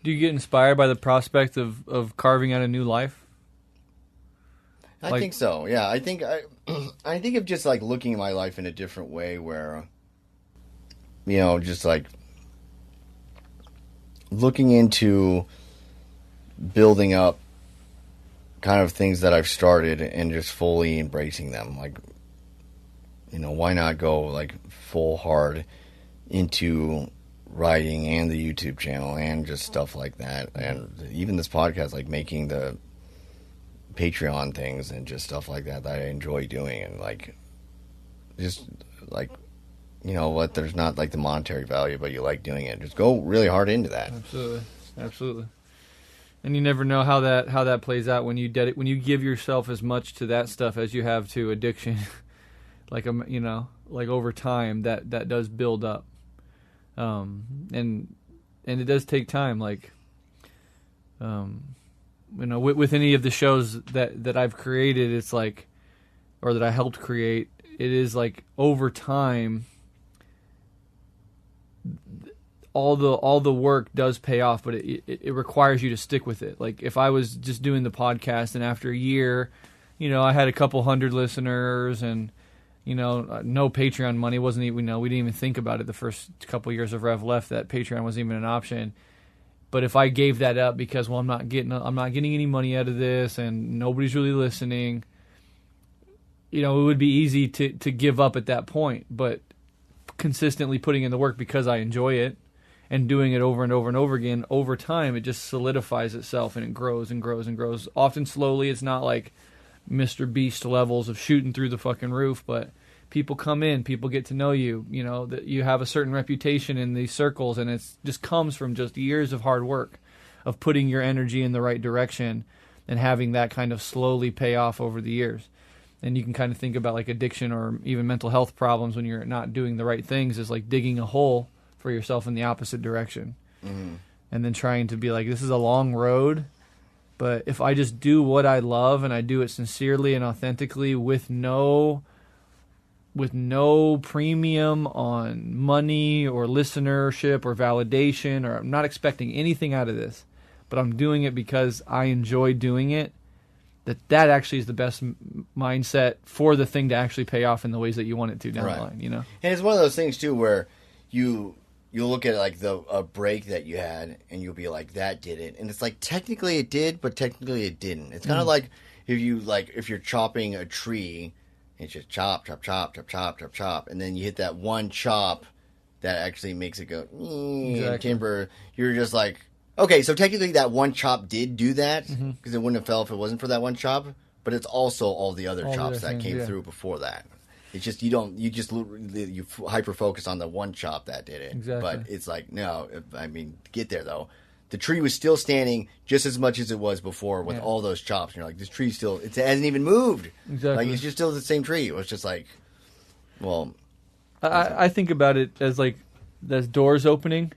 Do you get inspired by the prospect of carving out a new life? I think so. Yeah, I think I think of just like looking at my life in a different way, where just like looking into building up kind of things that I've started and just fully embracing them. Like, why not go like full hard into writing and the YouTube channel and just stuff like that, and even this podcast, like making the Patreon things and just stuff like that I enjoy doing, and like just like what, there's not like the monetary value, but you like doing it. Just go really hard into that. Absolutely. And you never know how that plays out when you when you give yourself as much to that stuff as you have to addiction. Like like over time that does build up. And it does take time. Like, with any of the shows that I've created, it's like, or that I helped create, it is like over time, all the work does pay off, but it requires you to stick with it. Like if I was just doing the podcast and after a year, I had a couple hundred listeners and, no Patreon money, wasn't even, we didn't even think about it the first couple years of Rev Left, that Patreon wasn't even an option. But if I gave that up because, well, I'm not getting any money out of this and nobody's really listening, it would be easy to give up at that point. But consistently putting in the work because I enjoy it and doing it over and over and over again, over time, it just solidifies itself and it grows and grows and grows. Often slowly. It's not like Mr. Beast levels of shooting through the fucking roof, but people come in, people get to know you, that you have a certain reputation in these circles, and it just comes from just years of hard work, of putting your energy in the right direction and having that kind of slowly pay off over the years. And you can kind of think about like addiction or even mental health problems when you're not doing the right things as like digging a hole for yourself in the opposite direction. Mm-hmm. And then trying to be like, this is a long road, but if I just do what I love and I do it sincerely and authentically with no premium on money or listenership or validation, or I'm not expecting anything out of this, but I'm doing it because I enjoy doing it, that actually is the best mindset for the thing to actually pay off in the ways that you want it to down the line, And it's one of those things too where you'll look at like a break that you had and you'll be like, that did it. And it's like, technically it did, but technically it didn't. It's kind of like if you're chopping a tree, it's just chop, chop, chop, chop, chop, chop, chop. And then you hit that one chop that actually makes it go, timber. You're just like, okay, so technically that one chop did do that, because it wouldn't have fell if it wasn't for that one chop. But it's also all the other chops that came through before that. It's just you hyper focus on the one chop that did it. Exactly. But it's like, no, get there though. The tree was still standing just as much as it was before with all those chops. And you're like, this tree still, it hasn't even moved. Exactly. Like, it's just still the same tree. It was just like, well. I think about it as like, there's doors opening.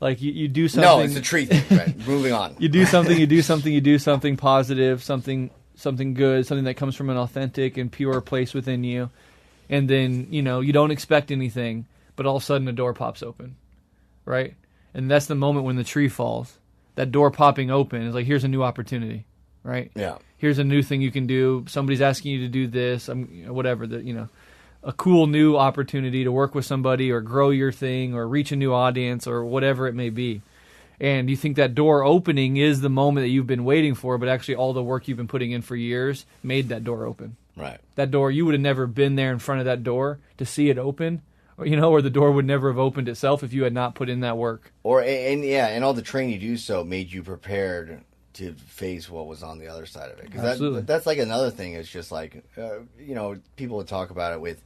Like you do something. No, it's a tree thing. Right. Moving on. You do something positive, something good, something that comes from an authentic and pure place within you. And then, you don't expect anything, but all of a sudden a door pops open. Right? And that's the moment when the tree falls. That door popping open is like, here's a new opportunity, right? Yeah. Here's a new thing you can do. Somebody's asking you to do this, whatever. A cool new opportunity to work with somebody or grow your thing or reach a new audience or whatever it may be. And you think that door opening is the moment that you've been waiting for, but actually all the work you've been putting in for years made that door open. Right. That door, you would have never been there in front of that door to see it open. Or the door would never have opened itself if you had not put in that work. And all the training you do so made you prepared to face what was on the other side of it. Because that's like another thing. It's just like, people would talk about it with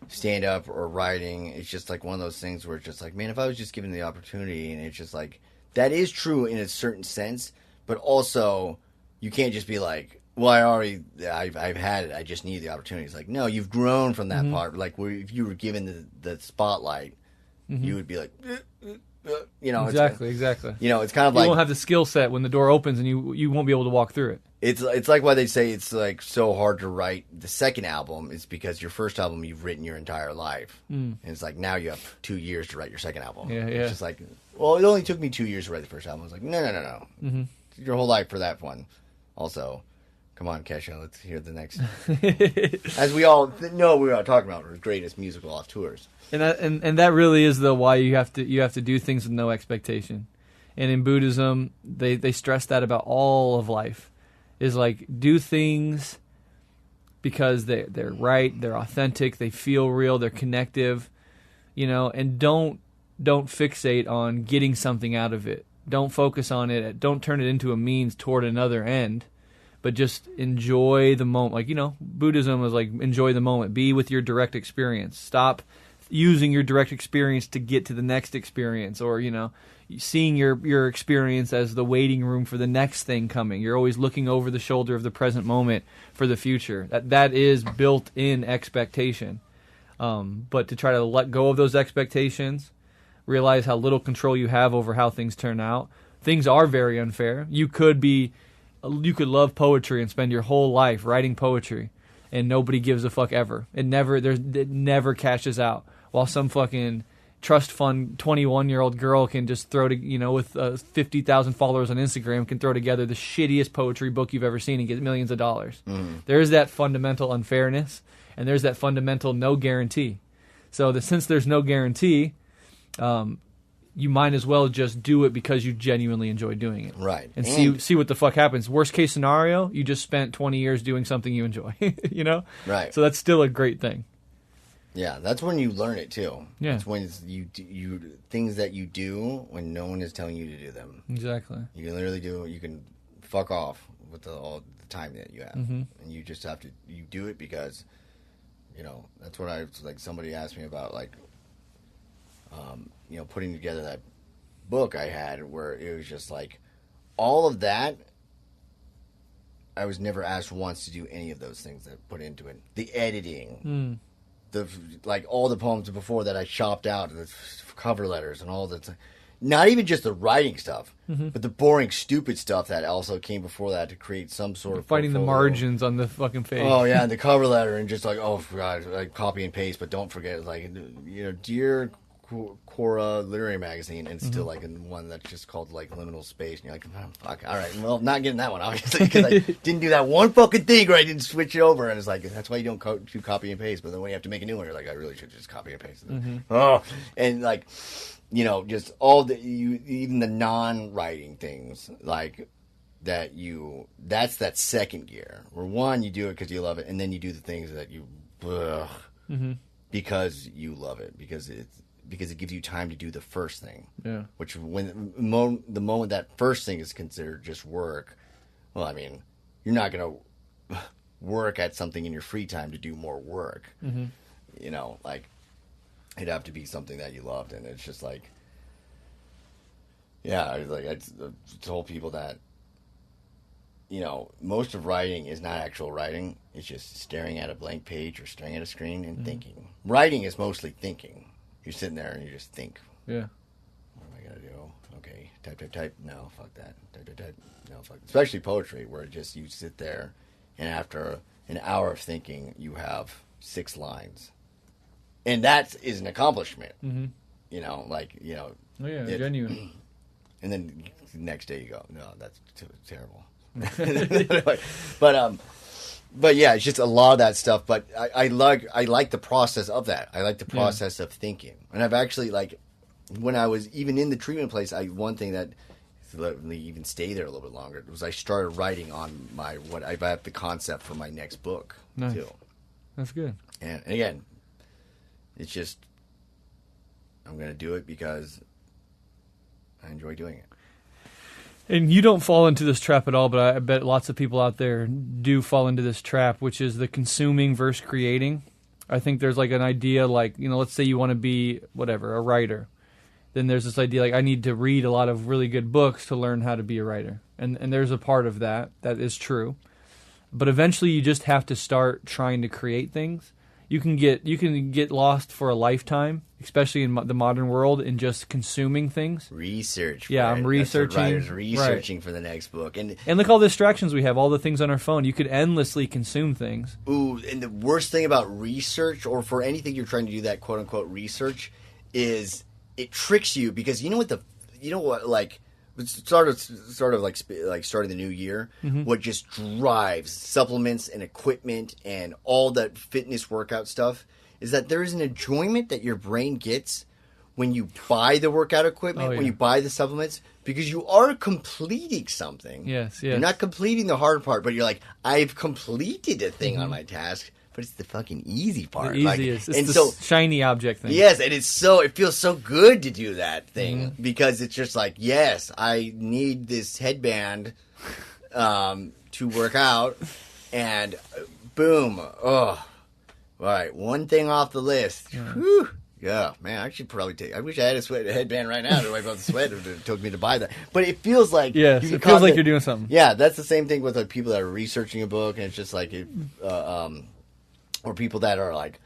stand-up or writing. It's just like one of those things where it's just like, man, if I was just given the opportunity, and it's just like, that is true in a certain sense, but also you can't just be like, well, I've had it. I just need the opportunity. It's like, no, you've grown from that part. Like, if you were given the spotlight, you would be like, Exactly. It's kind of you like, won't have the skill set when the door opens, and you won't be able to walk through it. It's like why they say it's like so hard to write the second album. It's because your first album you've written your entire life, and it's like now you have 2 years to write your second album. Yeah. It's just like, Well, it only took me 2 years to write the first album. I was like, no. Mm-hmm. Your whole life for that one. Also, come on, Kesha, let's hear the next. As we all know, we are talking about our greatest musical off tours. And that really is the why you have to do things with no expectation. And in Buddhism, they stress that about all of life, is like do things because they're right, they're authentic, they feel real, they're connective, and don't fixate on getting something out of it. Don't focus on it. Don't turn it into a means toward another end, but just enjoy the moment. Like, Buddhism is like enjoy the moment. Be with your direct experience. Stop using your direct experience to get to the next experience, or, seeing your experience as the waiting room for the next thing coming. You're always looking over the shoulder of the present moment for the future. That is built-in expectation. But to try to let go of those expectations, realize how little control you have over how things turn out. Things are very unfair. You could love poetry and spend your whole life writing poetry, and nobody gives a fuck ever. It never cashes out. While some fucking trust fund 21-year-old girl can just throw to with 50,000 followers on Instagram can throw together the shittiest poetry book you've ever seen and get millions of dollars. There's that fundamental unfairness, and there's that fundamental no guarantee. So since there's no guarantee, you might as well just do it because you genuinely enjoy doing it, right? And see what the fuck happens. Worst case scenario, you just spent 20 years doing something you enjoy, right? So that's still a great thing. Yeah, that's when you learn it too. Yeah, it's when you things that you do when no one is telling you to do them. Exactly. You can literally do. You can fuck off with all the time that you have, and you just have to. You do it because, that's what somebody asked me about, putting together that book I had, where it was just like all of that. I was never asked once to do any of those things that put into it. The editing. All the poems before that I chopped out, the cover letters and all that. Not even just the writing stuff, but the boring, stupid stuff that also came before that to create some sort of fighting portfolio. the margins on the fucking page. Oh yeah, and the cover letter, and just copy and paste, but don't forget, dear Cora Literary Magazine, and still one that's just called Liminal Space, and you're like, oh, fuck, all right, well, not getting that one obviously because I didn't do that one fucking thing where I didn't switch it over, and it's like that's why you don't do copy and paste. But then when you have to make a new one, you're like, I really should just copy and paste it. Oh, and just all even the non-writing things that's that second gear where one, you do it because you love it, and then you do the things that you because you love it, because it gives you time to do the first thing. Yeah. Which when the moment that first thing is considered just work, well, I mean, you're not going to work at something in your free time to do more work. It'd have to be something that you loved, and it's just I told people that, most of writing is not actual writing. It's just staring at a blank page or staring at a screen and thinking. Writing is mostly thinking. You're sitting there and you just think. Yeah. What am I going to do? Okay. Type. No, fuck that. Type. No, fuck. Especially poetry, where you sit there and after an hour of thinking, you have 6 lines. And that is an accomplishment. Oh, yeah, genuine. And then the next day you go, no, that's terrible. But yeah, it's just a lot of that stuff. But I like the process of that. I like the process of thinking. And I've actually when I was even in the treatment place, one thing that let me even stay there a little bit longer was I started writing on I have the concept for my next book too. That's good. And again, it's just I'm going to do it because I enjoy doing it. And you don't fall into this trap at all, but I bet lots of people out there do fall into this trap, which is the consuming versus creating. I think there's an idea let's say you want to be, a writer. Then there's this idea I need to read a lot of really good books to learn how to be a writer. And there's a part of that is true. But eventually you just have to start trying to create things. You can get lost for a lifetime, especially in the modern world, in just consuming things. Research. Yeah, I'm researching. Writers researching for the next book, and look all the distractions we have, all the things on our phone. You could endlessly consume things. Ooh, and the worst thing about research, or for anything you're trying to do that quote unquote research, is it tricks you because you know what you know what, like, sort of like starting the new year, what just drives supplements and equipment and all that fitness workout stuff is that there is an enjoyment that your brain gets when you buy the workout equipment, when you buy the supplements, because you are completing something. Yes. You're not completing the hard part, but you're like, I've completed a thing on my task, but it's the fucking easy part. The easiest. It's the shiny object thing. Yes, and it feels so good to do that thing because it's just like, yes, I need this headband to work out, and boom. Oh, all right, one thing off the list. Yeah. Whew. Yeah, man, I should probably I wish I had a headband right now to wipe out the sweat if it took me to buy that. But it feels like... Yes, it feels like you're doing something. Yeah, that's the same thing with like, people that are researching a book, and it's just like... or people that are like...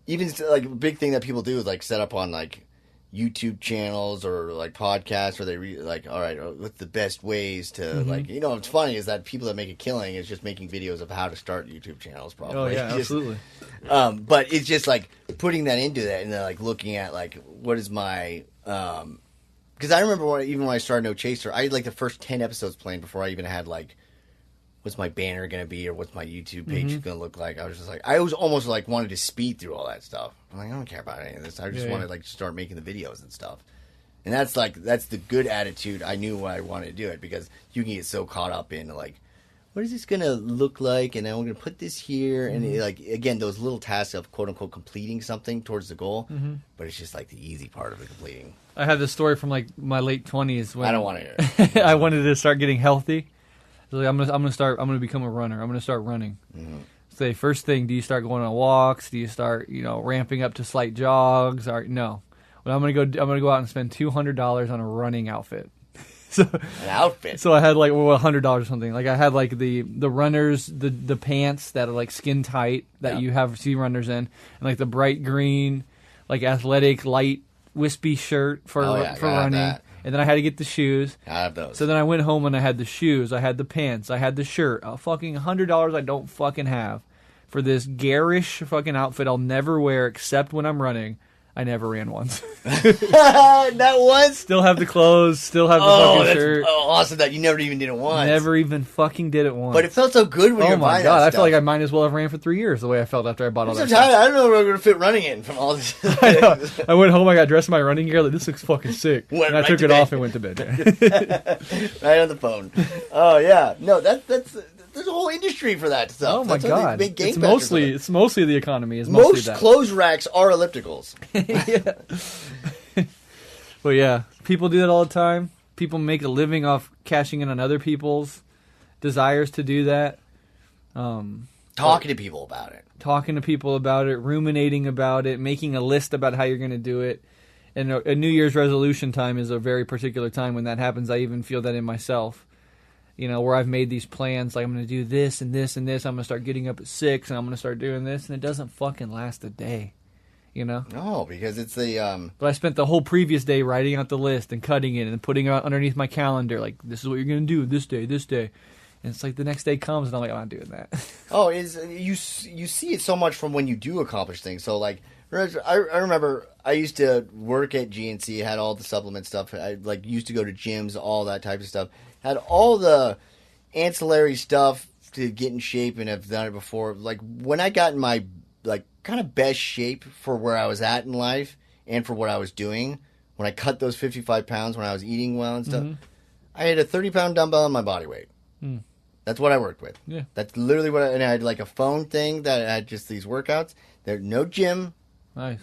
Even like a big thing that people do is like set up on like YouTube channels or like podcasts, or they like, all right, what's the best ways to like... You know, what's funny is that people that make a killing is just making videos of how to start YouTube channels, probably. Oh, yeah, absolutely. But it's just like putting that into that, and then like looking at like what is my because I remember even when I started No Chaser, I had like the first 10 episodes playing before I even had like what's my banner gonna be or what's my YouTube page gonna look like. I was just like, I was almost like wanted to speed through all that stuff. I'm like, I don't care about any of this. I just want to like start making the videos and stuff. And that's the good attitude. I knew why I wanted to do it, because you can get so caught up in like, what is this going to look like? And then we're going to put this here. And like, again, those little tasks of quote unquote completing something towards the goal. But it's just like the easy part of the completing. I had this story from like my late 20s when I don't want to hear it. I wanted to start getting healthy. So like, I'm gonna become a runner. I'm gonna start running. So the first thing, do you start going on walks? Do you start, ramping up to slight jogs? Or no. Well, I'm gonna go out and spend $200 on a running outfit. So, an outfit. So I had like $100 or something. Like I had like the runners, the pants that are like skin tight that you see runners in, and like the bright green, like athletic light wispy shirt for running. That. And then I had to get the shoes. I have those. So then I went home and I had the shoes, I had the pants, I had the shirt. A fucking $100 I don't fucking have for this garish fucking outfit I'll never wear except when I'm running. I never ran once. Not once? Still have the clothes, still have the fucking shirt. Oh, awesome that you never even did it once. Never even fucking did it once. But it felt so good when you were buying that stuff. Oh my God, I felt like I might as well have ran for 3 years the way I felt after I bought all that stuff. I don't know where I'm going to fit running in from all this. I went home, I got dressed in my running gear, like, this looks fucking sick. And I took it off and went to bed. Right on the phone. Oh, yeah. No, that's... There's a whole industry for that stuff. Oh my God! It's mostly the economy. Most clothes racks are ellipticals. But yeah, people do that all the time. People make a living off cashing in on other people's desires to do that. Talking to people about it, ruminating about it, making a list about how you're going to do it. And a New Year's resolution time is a very particular time when that happens. I even feel that in myself. Where I've made these plans, like I'm going to do this and this and this. I'm going to start getting up at 6 and I'm going to start doing this. And it doesn't fucking last a day, No, because it's the... But I spent the whole previous day writing out the list and cutting it and putting it underneath my calendar. Like, this is what you're going to do this day. And it's like the next day comes and I'm like, I'm not doing that. Oh, you see it so much from when you do accomplish things. So, like, I remember I used to work at GNC, had all the supplement stuff. I used to go to gyms, all that type of stuff. Had all the ancillary stuff to get in shape, and have done it before. Like, when I got in my, kind of best shape for where I was at in life and for what I was doing, when I cut those 55 pounds, when I was eating well and stuff, I had a 30-pound dumbbell on my body weight. That's what I worked with. Yeah. That's literally what and I had, a phone thing that had just these workouts. There's no gym,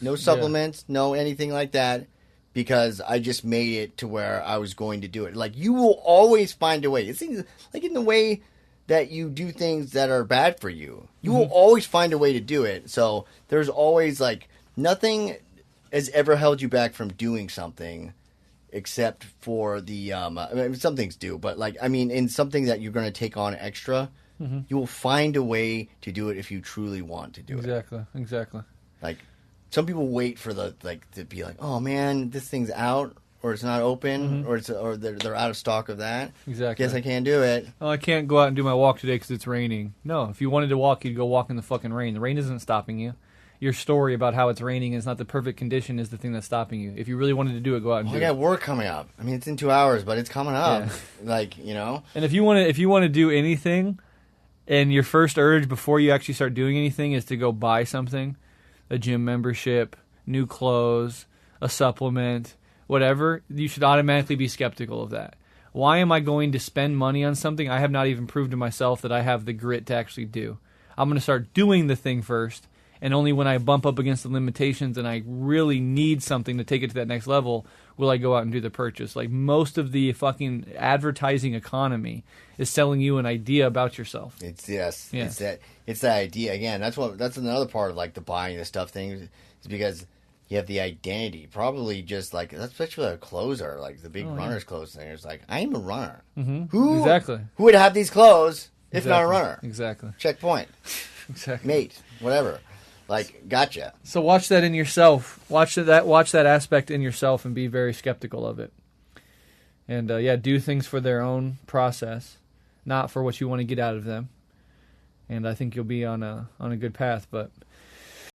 no supplements, no anything like that. Because I just made it to where I was going to do it. Like, you will always find a way. It's like in the way that you do things that are bad for you. You will always find a way to do it. So there's always, nothing has ever held you back from doing something except for the, some things do. But, in something that you're going to take on extra, you will find a way to do it if you truly want to do it. Exactly. Some people wait for to be like, oh man, this thing's out, or it's not open, or they're out of stock of that. Exactly. Guess I can't do it. Oh, I can't go out and do my walk today because it's raining. No, if you wanted to walk, you'd go walk in the fucking rain. The rain isn't stopping you. your story about how it's raining and it's not the perfect condition is the thing that's stopping you. If you really wanted to do it, go out and do I it. got work coming up. I mean, it's in 2 hours, but it's coming up. Yeah. Like, you know. And if you want to do anything, and your first urge before you actually start doing anything is to go buy something, a gym membership, new clothes, a supplement, whatever, you should automatically be skeptical of that. Why am I going to spend money on something I have not even proved to myself that I have the grit to actually do? I'm going to start doing the thing first, and only when I bump up against the limitations and I really need something to take it to that next level will I go out and do the purchase. Like, most of the fucking advertising economy is selling you an idea about yourself. It's that idea again. That's another part of like the buying the stuff thing is because you have the identity. Probably just like, especially with clothes are like the big runners clothes thing. It's like, I am a runner. Mm-hmm. Exactly. Who would have these clothes if not a runner? Exactly. Checkpoint. Exactly. Mate. Whatever. Like, gotcha. So watch that in yourself. Watch that aspect in yourself and be very skeptical of it. And do things for their own process, not for what you want to get out of them. And I think you'll be on a good path. But